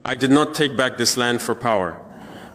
I did not take back this land for power.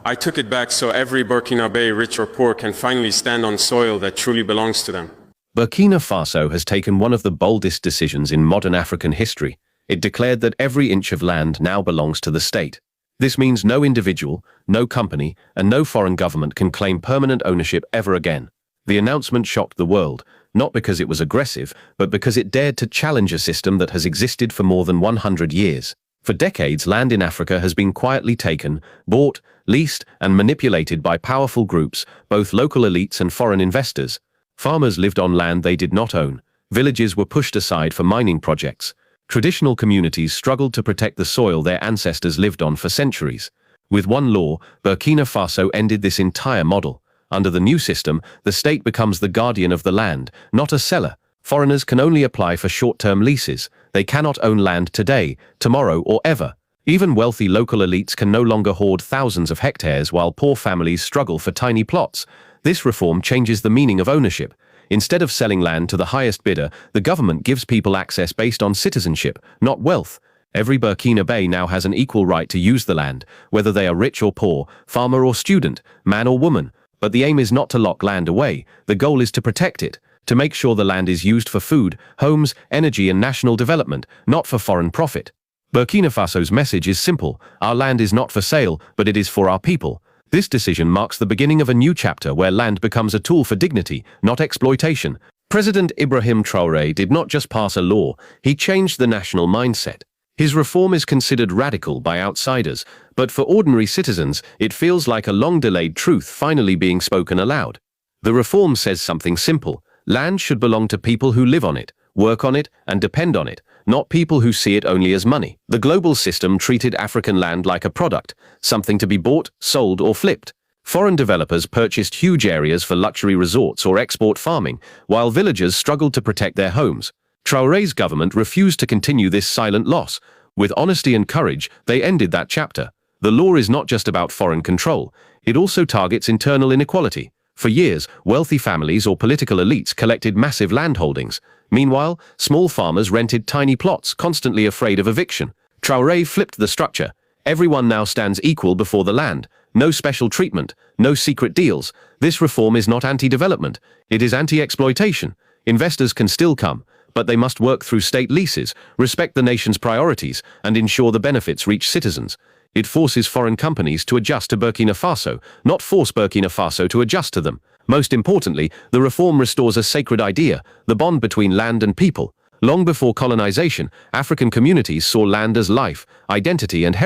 I took it back so every Bukinabe, rich or poor, can finally stand on soil that truly belongs to them. Burkina Faso has taken one of the boldest decisions in modern African history. It declared that every inch of land now belongs to the state. This means no individual, no company, and no foreign government can claim permanent ownership ever again. The announcement shocked the world, not because it was aggressive, but because it dared to challenge a system that has existed for more than 100 years. For decades, land in Africa has been quietly taken, bought, leased, and manipulated by powerful groups, both local elites and foreign investors. Farmers lived on land they did not own. Villages were pushed aside for mining projects. Traditional communities struggled to protect the soil their ancestors lived on for centuries. With one law, Burkina Faso ended this entire model. Under the new system, the state becomes the guardian of the land, not a seller. Foreigners can only apply for short-term leases. They cannot own land today, tomorrow, or ever. Even wealthy local elites can no longer hoard thousands of hectares while poor families struggle for tiny plots. This reform changes the meaning of ownership. Instead of selling land to the highest bidder, the government gives people access based on citizenship, not wealth. Every Burkinabe now has an equal right to use the land, whether they are rich or poor, farmer or student, man or woman. But the aim is not to lock land away. The goal is to protect it, to make sure the land is used for food, homes, energy, and national development, not for foreign profit. Burkina Faso's message is simple: our land is not for sale, but it is for our people. This decision marks the beginning of a new chapter where land becomes a tool for dignity, not exploitation. President Ibrahim Traore did not just pass a law, he changed the national mindset. His reform is considered radical by outsiders, but for ordinary citizens, it feels like a long-delayed truth finally being spoken aloud. The reform says something simple: land should belong to people who live on it, work on it, and depend on it, not people who see it only as money. The global system treated African land like a product, something to be bought, sold, or flipped. Foreign developers purchased huge areas for luxury resorts or export farming, while villagers struggled to protect their homes. Traore's government refused to continue this silent loss. With honesty and courage, they ended that chapter. The law is not just about foreign control, it also targets internal inequality. For years, wealthy families or political elites collected massive landholdings. Meanwhile, small farmers rented tiny plots, constantly afraid of eviction. Traore flipped the structure. Everyone now stands equal before the land. No special treatment, no secret deals. This reform is not anti-development, it is anti-exploitation. Investors can still come, but they must work through state leases, respect the nation's priorities, and ensure the benefits reach citizens. It forces foreign companies to adjust to Burkina Faso, not force Burkina Faso to adjust to them. Most importantly, the reform restores a sacred idea: the bond between land and people. Long before colonization, African communities saw land as life, identity, and heritage.